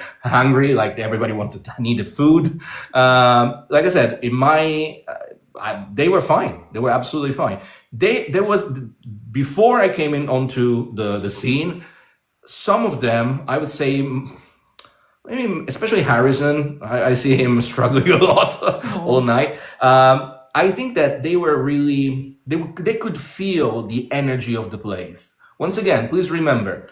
like everybody needed food. Like I said, they were fine. They were absolutely fine. Before I came onto the scene, some of them, I would say, maybe especially Harrison, I see him struggling a lot all night. I think that they could feel the energy of the place. Once again, please remember,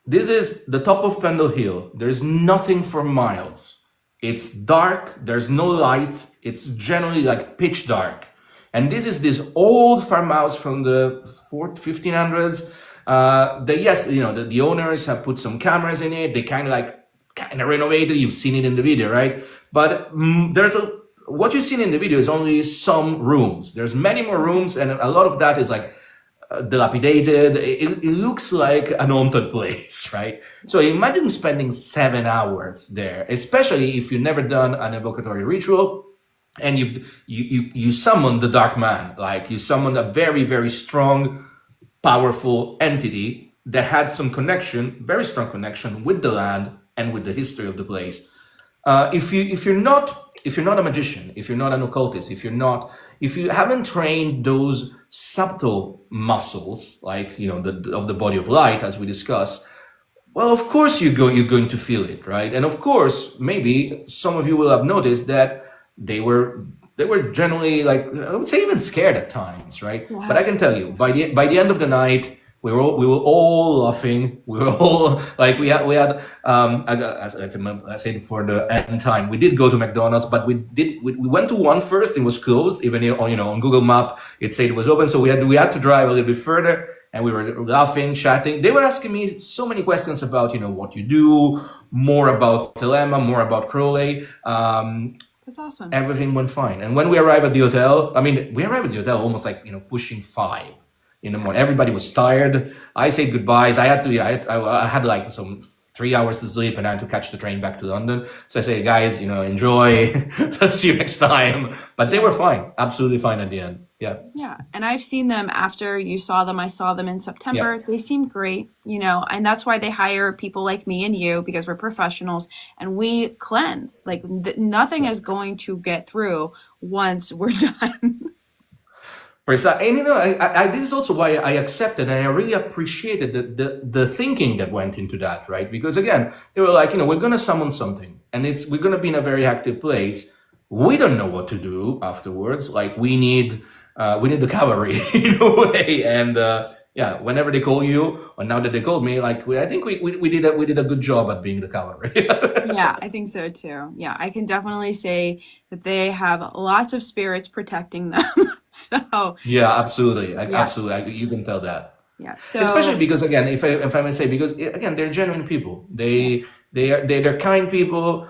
this is the top of Pendle Hill. There's nothing for miles. It's dark, there's no light, it's generally pitch dark. And this old farmhouse from the 1500s. The owners have put some cameras in it. They kind of renovated. You've seen it in the video, right? But what you've seen in the video is only some rooms. There's many more rooms, and a lot of that is dilapidated. It looks like an haunted place, right? So imagine spending 7 hours there, especially if you've never done an evocatory ritual and you summon the dark man, you summon a very, very strong, powerful entity that had some very strong connection with the land and with the history of the place. If you're not a magician, if you're not an occultist, if you haven't trained those subtle muscles, of the body of light, as we discussed, Well, of course you're going to feel it, right? And of course, maybe some of you will have noticed that they were they were generally, like, I would say, even scared at times, right? But Yeah. I can tell you, by the end of the night, we were all laughing. We were all like, as I said, for the end time, we did go to McDonald's, but we went to one first. It was closed, even on, on Google Map it said it was open, so we had to drive a little bit further, and we were laughing, chatting. They were asking me so many questions about, what you do, more about Telema, more about Crowley. That's awesome. Everything went fine. And when we arrived at the hotel, I mean, we arrived at the hotel almost like, pushing 5 in the morning. Everybody was tired. I said goodbyes. I had like some 3 hours to sleep, and I had to catch the train back to London. So I say, guys, enjoy. Let's see you next time. But they were fine. Absolutely fine at the end. Yeah. Yeah. And I've seen them after you saw them. I saw them in September. Yeah. They seem great, and that's why they hire people like me and you, because we're professionals and we cleanse. Like nothing is going to get through once we're done. Precisely. And this is also why I accepted, and I really appreciated the thinking that went into that, right? Because again, they were like, we're gonna summon something, and we're gonna be in a very active place. We don't know what to do afterwards. Like we need the cavalry in a way, and yeah, whenever they call you, or now that they called me, like I think we did a good job at being the cavalry. Yeah, I think so too. Yeah, I can definitely say that they have lots of spirits protecting them. So, Yeah, absolutely, yeah, absolutely. You can tell that. yeah. Especially So, because, again, if I may say, because again, they're genuine people. yes. They're kind people.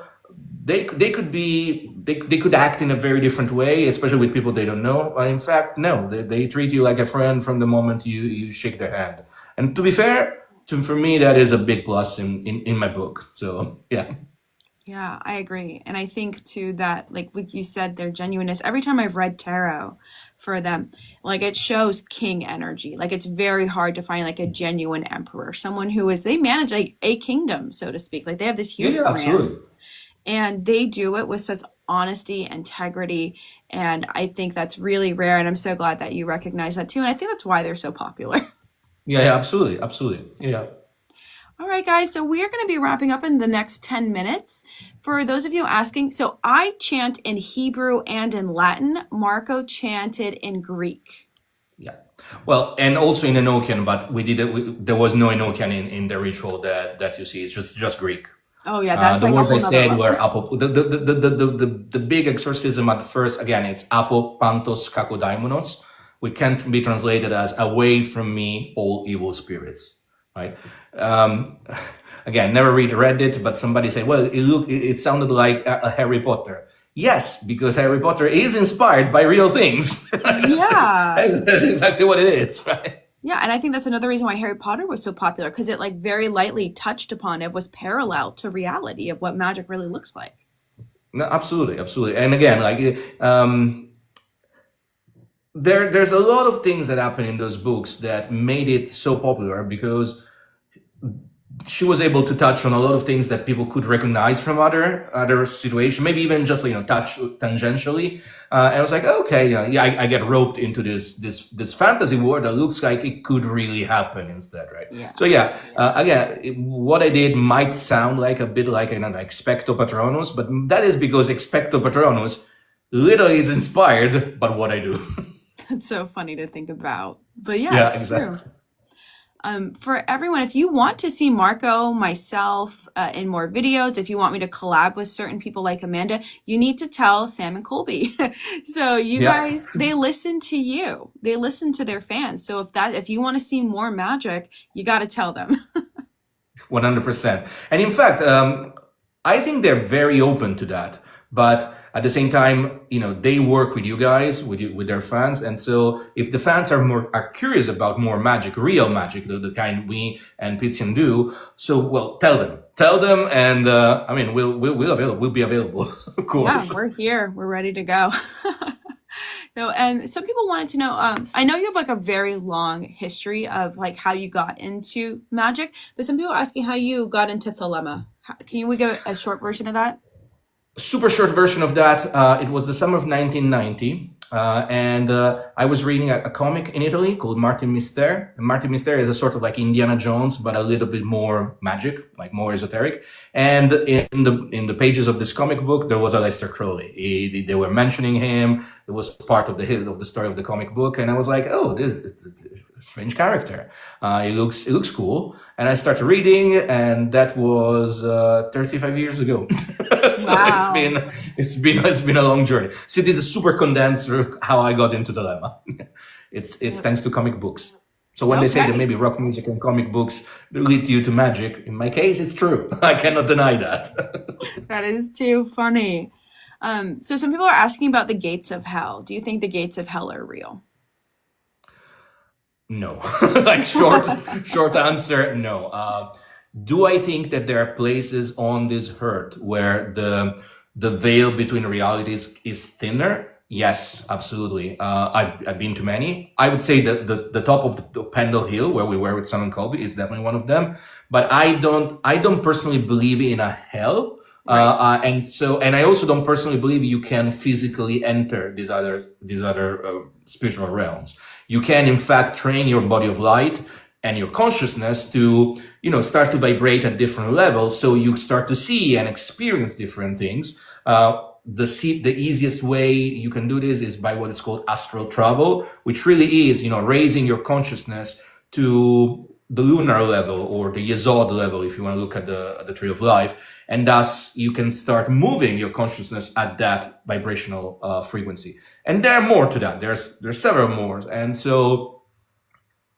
They could be they could act in a very different way, especially with people they don't know. But in fact, no, they treat you like a friend from the moment you shake their hand. And to be fair, for me, that is a big plus in my book. So yeah. Yeah, I agree. And I think too that, like what you said, their genuineness. Every time I've read tarot for them, like it shows king energy. Like it's very hard to find like a genuine emperor, someone they manage like a kingdom, so to speak. Like they have this Yeah, huge yeah, brand absolutely. and they do it with such honesty, integrity. And I think that's really rare. And I'm so glad that you recognize that too. And I think that's why they're so popular. Yeah, yeah, absolutely, absolutely. Yeah. All right, guys. So we are going to be wrapping up in the next 10 minutes. For those of you asking, so I chant in Hebrew and in Latin. Marco chanted in Greek. Yeah. Well, and also in Enochian, but there was no Enochian in the ritual that you see. It's just Greek. Oh, yeah. That's The like a words I whole nother said level. were apo. The big exorcism at first, again, it's apo pantos kakodaimonos, which can be translated as away from me, all evil spirits. Right. Um, Again, never read it, but somebody said, well, it sounded like a Harry Potter. Yes, because Harry Potter is inspired by real things. Yeah. That's exactly what it is, right? Yeah. And I think that's another reason why Harry Potter was so popular, because it like very lightly touched upon it, was parallel to reality of what magic really looks like. No, absolutely, absolutely. And again, like there's a lot of things that happen in those books that made it so popular, because she was able to touch on a lot of things that people could recognize from other situations, maybe even just touch tangentially. And I was like, okay, yeah, I get roped into this fantasy world that looks like it could really happen instead, right? Yeah. So yeah, again, what I did might sound like a bit like expecto patronus, but that is because expecto patronus literally is inspired by what I do. That's so funny to think about. But yeah, Yeah, it's true. exactly. For everyone, if you want to see Marco, myself, in more videos, if you want me to collab with certain people like Amanda, you need to tell Sam and Colby. So you Yeah. guys, they listen to you. They listen to their fans. So if you want to see more magic, you got to tell them. 100%. And in fact, I think they're very open to that. But at the same time, they work with you guys, with their fans. And so if the fans are curious about more magic, real magic, the kind we and Pythian do, so, well, tell them. And, I mean, we'll be available, of Yeah, course. we're here. We're ready to go. So, and some people wanted to know, I know you have like a very long history of like how you got into magic, but some people are asking how you got into Thelema. Can we give a short version of that? Super short version of that. It was the summer of 1990. And I was reading a comic in Italy called Martin Mystery. And Martin Mystery is a sort of like Indiana Jones, but a little bit more magic, like more esoteric. And in the pages of this comic book, there was a Aleister Crowley. They were mentioning him. It was part of the story of the comic book, and I was like, oh, this is a strange character. It looks cool. And I started reading, and that was 35 years ago. So Wow. it's been a long journey. See, this is super condensed how I got into the lemma. It's thanks to comic books. So when they say that Okay. maybe rock music and comic books lead you to magic, in my case, it's true. I cannot deny that. That is too funny. So some people are asking about the gates of hell. Do you think the gates of hell are real? No. Like short answer, no. Do I think that there are places on this earth where the veil between realities is thinner? Yes, absolutely. I've been to many. I would say that the top of the Pendle Hill, where we were with Sam and Colby, is definitely one of them. But I don't personally believe in a hell. Right. And I also don't personally believe you can physically enter these other spiritual realms. You can, in fact, train your body of light and your consciousness to, start to vibrate at different levels. So you start to see and experience different things. The easiest way you can do this is by what is called astral travel, which really is, raising your consciousness to the lunar level or the Yesod level, if you want to look at the tree of life. And thus you can start moving your consciousness at that vibrational frequency. And there are more to that. There's several more. And so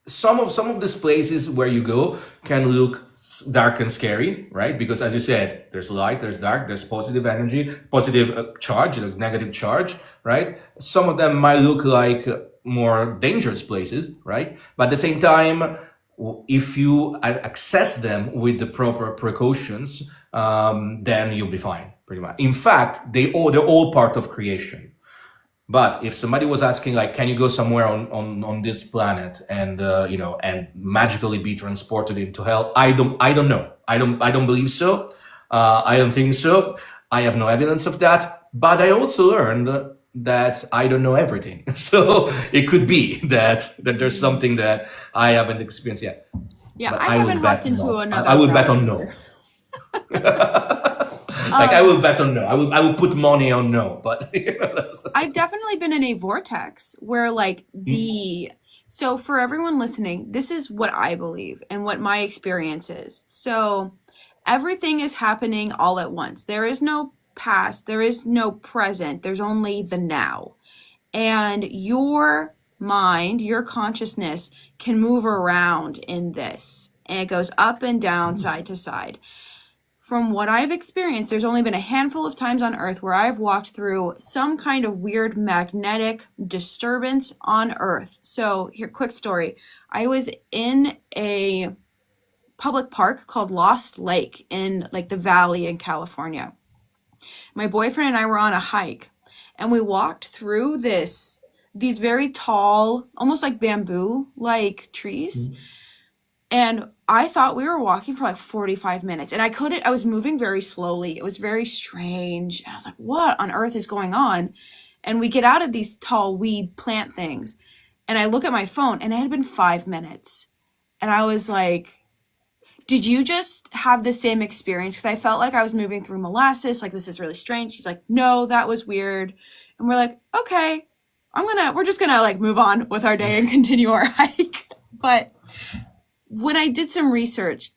some of these places where you go can look dark and scary, right? Because as you said, there's light, there's dark, there's positive energy, positive charge, there's negative charge, right? Some of them might look like more dangerous places, right? But at the same time, if you access them with the proper precautions, then you'll be fine, pretty much. In fact, they're all part of creation. But if somebody was asking, like, can you go somewhere on this planet and and magically be transported into hell? I don't know. I don't believe so. I don't think so. I have no evidence of that. But I also learned that I don't know everything. So it could be that there's something that I haven't experienced yet. Yeah, But I I would haven't bet hopped into no. another I would bet realm on no. either. Like I Um, will bet on no. I will put money on no. But I've definitely been in a vortex where so for everyone listening, this is what I believe and what my experience is. So everything is happening all at once. There is no past, there is no present, there's only the now. And your mind, your consciousness can move around in this. And it goes up and down, side to side. From what I've experienced, there's only been a handful of times on Earth where I've walked through some kind of weird magnetic disturbance on Earth. So here, quick story. I was in a public park called Lost Lake in like the valley in California. My boyfriend and I were on a hike and we walked through these very tall, almost like bamboo like trees. And I thought we were walking for like 45 minutes and I was moving very slowly. It was very strange. And I was like, what on earth is going on? And we get out of these tall weed plant things and I look at my phone and it had been 5 minutes. And I was like, did you just have the same experience? Because I felt like I was moving through molasses. Like, this is really strange. She's like, no, that was weird. And we're like, okay, we're just gonna like move on with our day and continue our hike. But when I did some research,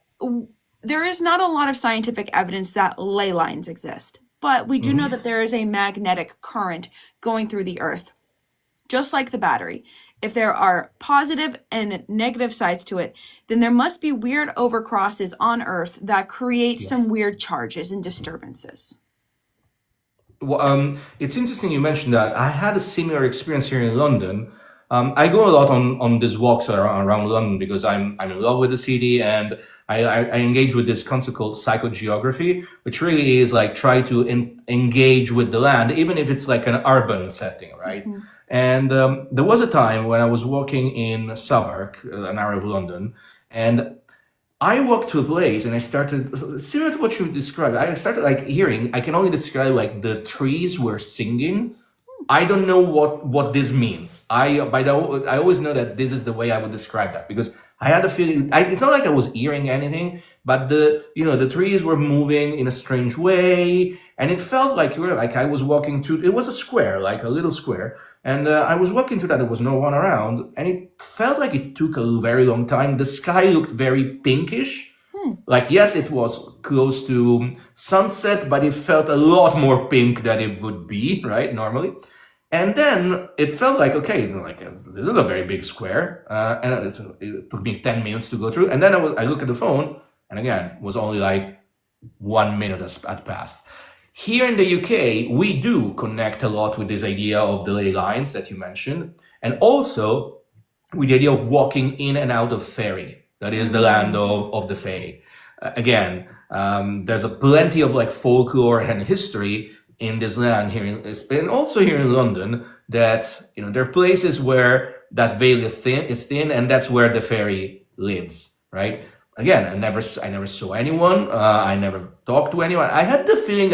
there is not a lot of scientific evidence that ley lines exist, but we do know that there is a magnetic current going through the earth, just like the battery. If there are positive and negative sides to it, then there must be weird overcrosses on earth that create some weird charges and disturbances. Well, it's interesting you mentioned that. I had a similar experience here in London. I go a lot on these walks around London because I'm in love with the city, and I engage with this concept called psychogeography, which really is like try to engage with the land, even if it's like an urban setting, right? And there was a time when I was walking in Southwark, an area of London, and I walked to a place and I started, similar to what you described, I started like hearing, I can only describe like the trees were singing I don't know what this means. I always know that this is the way I would describe that, because I had a feeling. It's not like I was hearing anything, but the trees were moving in a strange way, and it felt like I was walking through. It was a square, like a little square, and I was walking through that. There was no one around, and it felt like it took a very long time. The sky looked very pinkish. Like, yes, it was close to sunset, but it felt a lot more pink than it would be, right, normally. And then it felt like, okay, like this is a very big square, and it took me 10 minutes to go through. And then I look at the phone, and again, it was only like 1 minute had passed. Here in the UK, we do connect a lot with this idea of the ley lines that you mentioned, and also with the idea of walking in and out of Fairy. That is the land of the Fae. Again, there's plenty of like folklore and history in this land here, and also here in London, that there are places where that veil is thin, and that's where the fairy lives, right? Again, I never saw anyone. I never talked to anyone. I had the feeling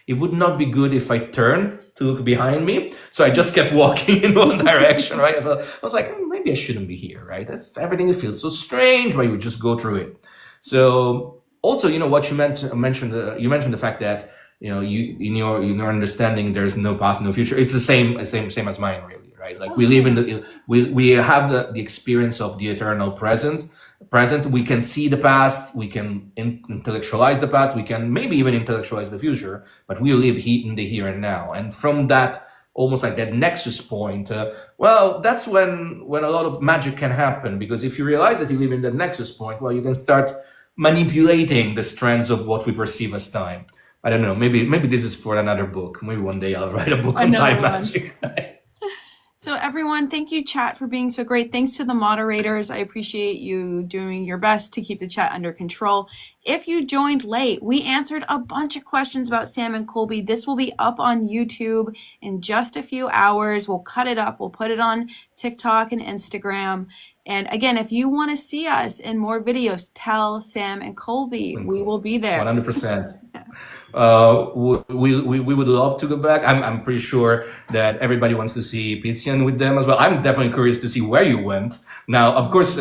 it would not be good if I turned to look behind me. So I just kept walking in one direction, right? I was like, maybe I shouldn't be here, right? Everything feels so strange. Why you would just go through it? So also, what you mentioned the fact that you in your understanding there's no past, no future. It's the same as mine, really, right? Like we live in we have the experience of the eternal present. We can see the past, we can intellectualize the past, we can maybe even intellectualize the future, but we live in the here and now. And from that, almost like that nexus point, that's when a lot of magic can happen, because if you realize that you live in the nexus point, well, you can start manipulating the strands of what we perceive as time. I don't know, maybe this is for another book. Maybe one day I'll write a book on time magic. So everyone, thank you, chat, for being so great. Thanks to the moderators. I appreciate you doing your best to keep the chat under control. If you joined late, we answered a bunch of questions about Sam and Colby. This will be up on YouTube in just a few hours. We'll cut it up. We'll put it on TikTok and Instagram. And again, if you want to see us in more videos, tell Sam and Colby. We will be there. 100%. We would love to go back. I'm pretty sure that everybody wants to see Pythian with them as well. I'm definitely curious to see where you went. Now, of course,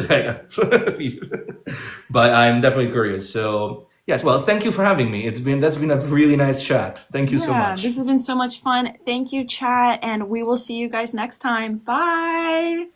but I'm definitely curious. So yes, well, thank you for having me. That's been a really nice chat. Thank you so much. This has been so much fun. Thank you, chat, and we will see you guys next time. Bye.